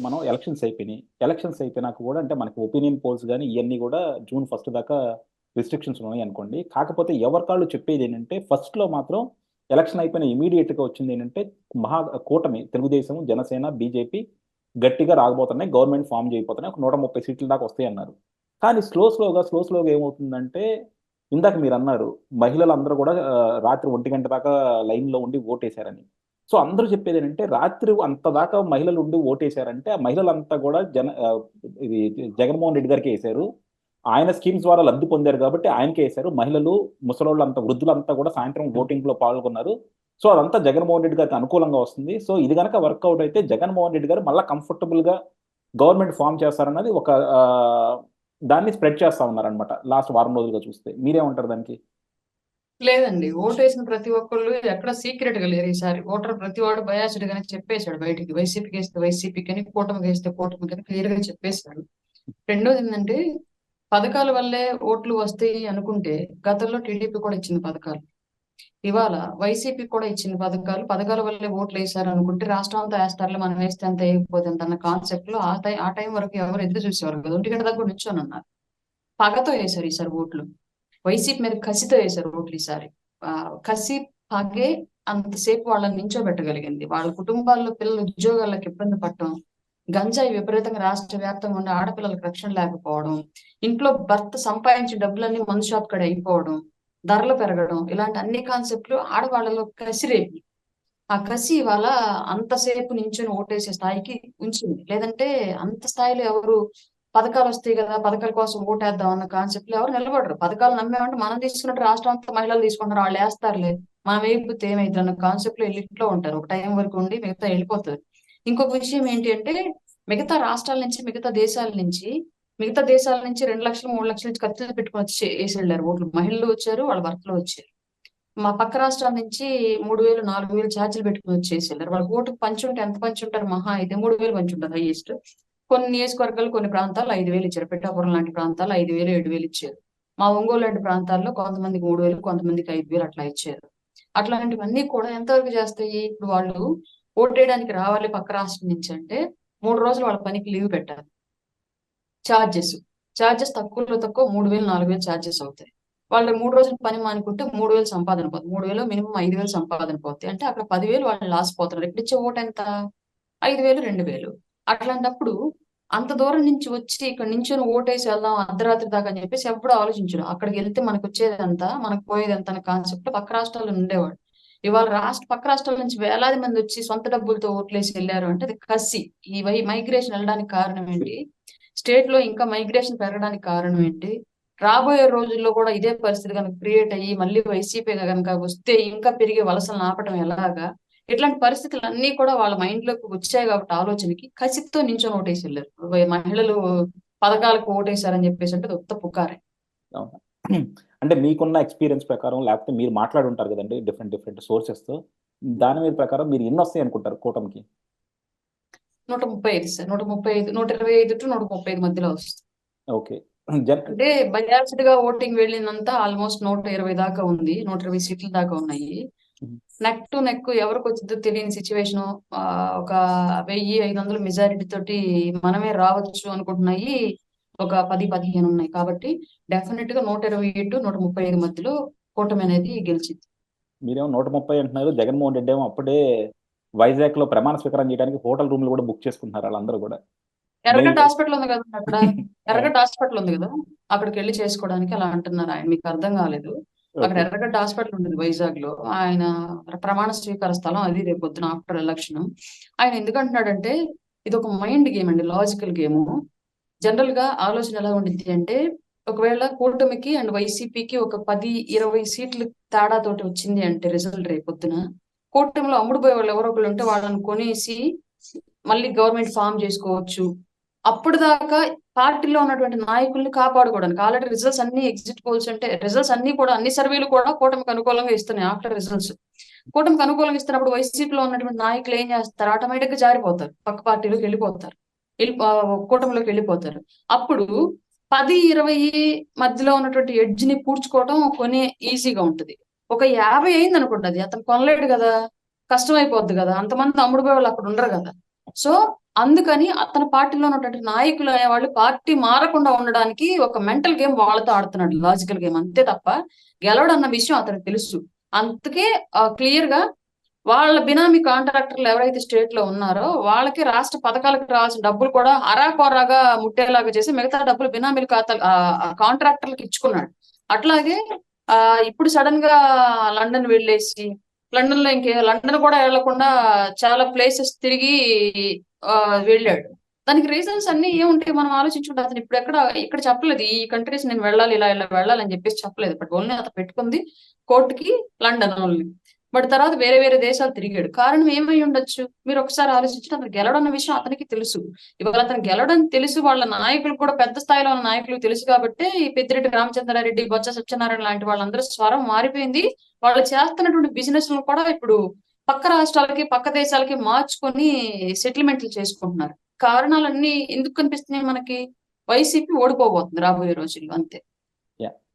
మనం ఎలక్షన్స్ అయిపోయినాయి. ఎలక్షన్స్ అయిపోయినాక కూడా అంటే మనకి ఒపీనియన్ పోల్స్ గాని ఇయన్నీ గూడా జూన్ ఫస్ట్ దాకా రిస్ట్రిక్షన్స్ ఉన్నాయనుకోండి. కాకపోతే ఎవరికాళ్ళు చెప్పేదేంటంటే ఫస్ట్‌లో మాత్రం ఎలక్షన్ అయిపోయిన ఇమ్మీడియేట్‌గా వచ్చిందేంటంటే కూటమి తెలుగుదేశం, జనసేన, బీజేపీ గట్టిగా రాగబోతున్నాయి. Government form చేయబోతున్నాయి. ఒక 130 సీట్ల దాకా వస్తాయన్నారు. కానీ స్లోగా ఏమవుతుందంటే ఇందాక మీరన్నారు మహిళలందరూ గూడా రాత్రి 1 గంట దాకా లైన్‌లో ఉండి ఓటేశారని. సో, అందరూ చెప్పేదేంటంటే రాత్రి అంత దాకా మహిళలుండి ఓటేశారంటే, ఆ మహిళలంతా గూడా ఇది జగన్మోహన్ రెడ్డి గారికే ఏశారు. ఆయన స్కీమ్స్ ద్వారా లబ్ధి పొందారు గాబట్టి ఆయనకే ఏశారు. మహిళలు, ముసలోళ్ళంతా, వృద్ధులంతా గూడా సాయంత్రం ఓటింగ్‌లో పాల్గొన్నారు. సో, అదంతా జగన్మోహన్ రెడ్డి గారికి అనుకూలంగా వస్తుంది. సో, ఇది గనక వర్కౌట్ అయితే జగన్మోహన్ రెడ్డి గారు మళ్ళా కంఫర్టబుల్‌గా గవర్నమెంట్ ఫార్మ్ చేస్తారన్నది ఒక దాన్ని స్ప్రెడ్ చేస్తా ఉన్నారనమాట. లాస్ట్ వారం రోజులుగా చూస్తే. మీరేమంటారు దానికి? లేదండి. ఓటేసిన ప్రతి ఒక్కళ్ళు ఎక్కడ సీక్రెట్‌గా లేరు ఈసారి. ఓటర్ ప్రతి వాడు బయాస్డ్ గానే చెప్పేసాడు బయటికి. వైసీపీకేస్తే వైసీపీకని, కూటమికేస్తే కూటమికని క్లియర్‌గా చెప్పేసాడు. రెండోదేంటంటే, పథకాల వల్లే ఓట్లు వస్తాయి అనుకుంటే, గతంలో టీడీపీ కూడా ఇచ్చింది పథకాలు. ఇవాళ వైసీపీ కూడా ఇచ్చిన పథకాలు, పథకాల వల్లే ఓట్లేశారు అనుకుంటే, రాష్ట్రం అంతా ఏస్తారులే మనం వేస్తే అంత ఏయకపోతే ఎంత అన్న కాన్సెప్ట్‌లో ఆ టైం వరకు ఎవరు ఎదురు చూసేవారు కాదు. 1 గంట దాకా కూడా నిల్చొనున్నారు. పగతో ఏశారు ఈసారి ఓట్లు. వైసీపీ మీద కసితో వేశారు ఓట్లు ఈసారి. కసి, పగే అంతసేపు వాళ్ళని నించోబెట్టగలిగింది. వాళ్ళ కుటుంబాల్లో పిల్లలు ఉద్యోగాలకు ఇబ్బంది పడటం, గంజాయి విపరీతంగా రాష్ట్ర వ్యాప్తంగా ఉండే ఆడపిల్లలకు రక్షణ లేకపోవడం, ఇంట్లో భర్త సంపాదించిన డబ్బులన్నీ మందు షాప్ కాడ అయిపోవడం, ధరలు పెరగడం, ఇలాంటి అన్ని కాన్సెప్ట్‌లు ఆడవాళ్ళలో కసి రేపి. ఆ కసి ఇవాళ అంతసేపు నించొని ఓటేసే స్థాయికి ఉంచింది. లేదంటే అంత స్థాయిలో ఎవరు పథకాలొస్తాయి గదా! పథకాల కోసం ఓటేద్దాం అన్న కాన్సెప్ట్‌లో ఎవరు నిలబడరు. పథకాలు నమ్మామంటే మనం తీసుకున్నట్టు రాష్ట్రం అంతా మహిళలు తీసుకుంటున్నారు. ఆళ్ళేస్తారులే. మనం వేయకపోతే ఏమైద్ది అన్న కాన్సెప్ట్‌లో ఈళ్ళు ఇంట్లో ఉంటారు. ఒక టైం వరకు ఉండి మిగతా ఎళ్ళిపోతది. ఇంకొక విషయం ఏంటి అంటే, మిగతా రాష్ట్రాల నుంచి, మిగతా దేశాల నుంచి 2,00,000, 3,00,000 ఇచ్చి ఖర్చులు పెట్టుకొని వచ్చి ఏసెళ్లారు ఓట్లు. మహిళలు వచ్చారు. వాళ్ళ భర్తలు వచ్చారు. మా పక్క రాష్ట్రాల నుంచి 3,000, 4,000 ఛార్జీలు పెట్టుకొని వచ్చేసెళ్లారు. వాళ్ళకి ఓటుకి పంచుంటే ఎంత పంచుంటారు మహా అయితే 3,000 పంచుంటారు హైయెస్ట్. కొన్ని నియోజకవర్గాలు, కొన్ని ప్రాంతాల్లో 5,000 ఇచ్చారు. పిఠాపురం లాంటి ప్రాంతాల్లో 5,000, 7,000 ఇచ్చారు. మా ఒంగోలు లాంటి ప్రాంతాల్లో కొంతమందికి 3,000, కొంతమందికి 5,000 అట్లా ఇచ్చారు. అట్లాంటివన్నీ కూడా ఎంతవరకు చేస్తాయి? ఇప్పుడు వాళ్ళు ఓటేయడానికి రావాలి పక్క రాష్ట్రం నుంచి అంటే 3 రోజులు వాళ్ళ పనికి లీవ్ పెట్టాలి. చార్జెస్. చార్జెస్ తక్కువలో తక్కువ 3,000, 4,000 చార్జెస్ అవుతాయి. వాళ్ళు 3 రోజులు పని మానుకుంటే 3,000 సంపాదన పోతుంది. 3,000 మినిమమ్ 5,000 సంపాదన పోతాయి. అంటే అక్కడ 10,000 వాళ్ళు లాస్ పోతున్నారు. ఇక్కడిచ్చే ఓటెంత? 5,000, 2,000. అట్లాంటప్పుడు అంత దూరం నుంచి వచ్చి ఇక్కడ నించొని ఓటేసి వెళ్దాం అర్ధరాత్రి దాకా అని చెప్పేసి ఎవ్వడు ఆలోచించడు. అక్కడికెళ్తే మనకొచ్చేదెంత? మనకు పోయేదెంత అన్న కాన్సెప్ట్‌లో పక్క రాష్ట్రాల్లో ఉండేవాడు. ఇవాళ పక్క రాష్ట్రాల నుంచి వేలాది మంది వచ్చి సొంత డబ్బులతో ఓట్లేసి వెళ్లారు అంటే అది కసి. ఈ మైగ్రేషన్ వెళ్ళడానికి కారణం ఏంటి? స్టేట్‌లో ఇంకా మైగ్రేషన్ పెరగడానికి కారణం ఏంటి? రాబోయే రోజుల్లో కూడా ఇదే పరిస్థితి గనుక క్రియేట్ అయ్యి మళ్ళీ వైసీపీ గనుక వస్తే ఇంకా పెరిగే వలసలను ఆపటం ఎలాగా? ఇట్లాంటి పరిస్థితులన్నీ కూడా వాళ్ళ మైండ్‌లోకి వచ్చాయి కాబట్టి ఆలోచనకి కసితో నించొని ఓటేసి వెళ్లారు. మహిళలు పథకాలకు ఓటేసారని చెప్పేసంటే అది ఉత్త పుకారే. అవునా? అంటే మీకున్న ఎక్స్‌పీరియన్స్ ప్రకారం లేకపోతే మీరు మాట్లాడుంటారు గదండీ డిఫరెంట్ సోర్సెస్‌తో. దాని మీద ప్రకారం మీరు ఎన్నొస్తాయనుకుంటారు కూటమికి? 135 సార్. 135, 125-135 మధ్యలో వస్తుంది. ఓకే. జన్ అంటే బయాస్డ్‌గా ఓటింగ్ వెళ్ళిందంతా ఆల్‌మోస్ట్ 120 దాకా ఉంది. 120 సీట్ల దాకా ఉన్నాయి. హ్మ్. నెక్ టు నెక్ ఎవరికొచ్చిద్దో తెలియని సిట్యుయేషను. ఒక 1000, 500 మెజారిటీ తోటి మనమే రావచ్చు అనుకుంటున్నాయి. ఒక 10, 15 ఉన్నాయి. కాబట్టి డెఫినిట్‌గా 127-135 మధ్యలో కూటమి అనేది గెలిచిద్ది. మీరేమో 130 అంటున్నారు. జగన్మోహన్ రెడ్డి ఏమో అప్పుడే వైజాగ్‌లో ప్రమాణ స్వీకారం చేయడానికి హోటల్ రూమ్‌లు గూడా బుక్ చేసుకుంటున్నారు ఆళ్ళందరూ గూడా. ఎర్రగడ్డ మెయిల్ హాస్పిటల్ ఉంది గదండీ అక్కడ. ఆ! ఎర్రగడ్డ హాస్పిటల్ ఉంది గదా! అక్కడికెళ్లి చేసుకోవడానికి అలా అంటున్నారు ఆయన. మీకు అర్థం గాలేదు. అక్కడ ఓకే. ఎర్రగడ్డ హాస్పిటల్ ఉంటది వైజాగ్‌లో. ఆయన ప్రమాణ స్వీకార స్థలం అది రేపొద్దున ఆఫ్టర్ ఎలక్షన్. ఆయన ఎందుకంటున్నాడంటే ఇదొక మైండ్ గేమ్ అండి. Logical game. జనరల్‌గా ఆలోచన ఎలా ఉండిద్ది అంటే ఒకవేళ కూటమికి అండ్ వైసీపీకి ఒక 10, 20 సీట్లు తేడాతోటి వచ్చింది అంటే రిజల్ట్ రేపొద్దున కూటమిలో అమ్ముడుపోయే వాళ్ళు ఎవరో ఒకళ్ళు ఉంటే వాళ్ళని కొనేసి మళ్ళీ గవర్నమెంట్ ఫార్మ్ చేసుకోవచ్చు. అప్పటిదాకా పార్టీలో ఉన్నటువంటి నాయకుల్ని కాపాడుకోవడానికి ఆల్రెడీ రిజల్ట్స్ అన్ని ఎగ్జిట్ పోల్స్ అంటే రిజల్ట్స్ అన్ని కూడా అన్ని సర్వేలు కూడా కూటమికి అనుకూలంగా ఇస్తున్నాయి ఆఫ్టర్ రిజల్ట్స్. కూటమికి అనుకూలంగా ఇస్తున్నప్పుడు వైసీపీలో ఉన్నటువంటి నాయకులు ఏం చేస్తారు? ఆటోమేటిక్‌గా జారిపోతారు. పక్క పార్టీలోకి వెళ్ళిపోతారు. కూటమిలోకి వెళ్ళిపోతారు. అప్పుడు 10, 20 మధ్యలో ఉన్నటువంటి ఎడ్జ్‌ని పూడ్చుకోవడం ఈజీగా ఉంటది. ఒక 50 అయిందనుకోండి అది అతను కొనలేడు గదా! కష్టమైపోద్ది గదా! అంతమంది అమ్ముడుపోయేవాళ్ళు అక్కడ ఉండరు గదా! సో అందుకని అతని పార్టీలో ఉన్నటువంటి నాయకులు అనేవాళ్ళు పార్టీ మారకుండా ఉండడానికి ఒక మెంటల్ గేమ్ వాళ్ళతో ఆడుతున్నాడు, లాజికల్ గేమ్, అంతే తప్ప గెలవడన్న విషయం అతనికి తెలుసు. అందుకే క్లియర్ గా వాళ్ళ బినామీ కాంట్రాక్టర్లు ఎవరైతే స్టేట్ లో ఉన్నారో వాళ్ళకి రాష్ట్ర పథకాలకు రావాల్సిన డబ్బులు కూడా అరాకొరాగా ముట్టేలాగా చేసి మిగతా డబ్బులు బినామీల ఖాతా కాంట్రాక్టర్లకు ఇచ్చుకున్నాడు. అట్లాగే ఇప్పుడు సడన్ గా లండన్ వెళ్ళేసి లండన్ లో లండన్ కూడా వెళ్లకుండా చాలా ప్లేసెస్ తిరిగి వెళ్ళాడు. దానికి రీజన్స్ అన్ని ఏముంటాయి మనం ఆలోచించుకుంటే, అతను ఇప్పుడు ఇక్కడ చెప్పలేదు ఈ కంట్రీస్ నేను వెళ్ళాలి ఇలా ఇలా వెళ్ళాలి అని చెప్పేసి చెప్పలేదు. బట్ ఓన్లీ అతను పెట్టుకుంది కోర్టుకి లండన్ ఓన్లీ. బట్ తర్వాత వేరే వేరే దేశాలు తిరిగాడు. కారణం ఏమై ఉండొచ్చు మీరు ఒకసారి ఆలోచించి, అతను గెలవడం విషయం అతనికి తెలుసు. ఇవాళ అతను గెలవడం తెలుసు, వాళ్ళ నాయకులు కూడా పెద్ద స్థాయిలో ఉన్న నాయకులు తెలుసు కాబట్టి ఈ పెద్దిరెడ్డి రామచంద్రారెడ్డి, బొత్స సత్యనారాయణ లాంటి వాళ్ళందరూ స్వరం మారిపోయింది. వాళ్ళు చేస్తున్నటువంటి బిజినెస్ కూడా ఇప్పుడు పక్క రాష్ట్రాలకి పక్క దేశాలకి మార్చుకొని సెటిల్మెంట్లు చేసుకుంటున్నారు. కారణాలన్నీ ఎందుకు కనిపిస్తున్నాయి మనకి? వైసీపీ ఓడిపోబోతుంది రాబోయే రోజుల్లో, అంతే. యా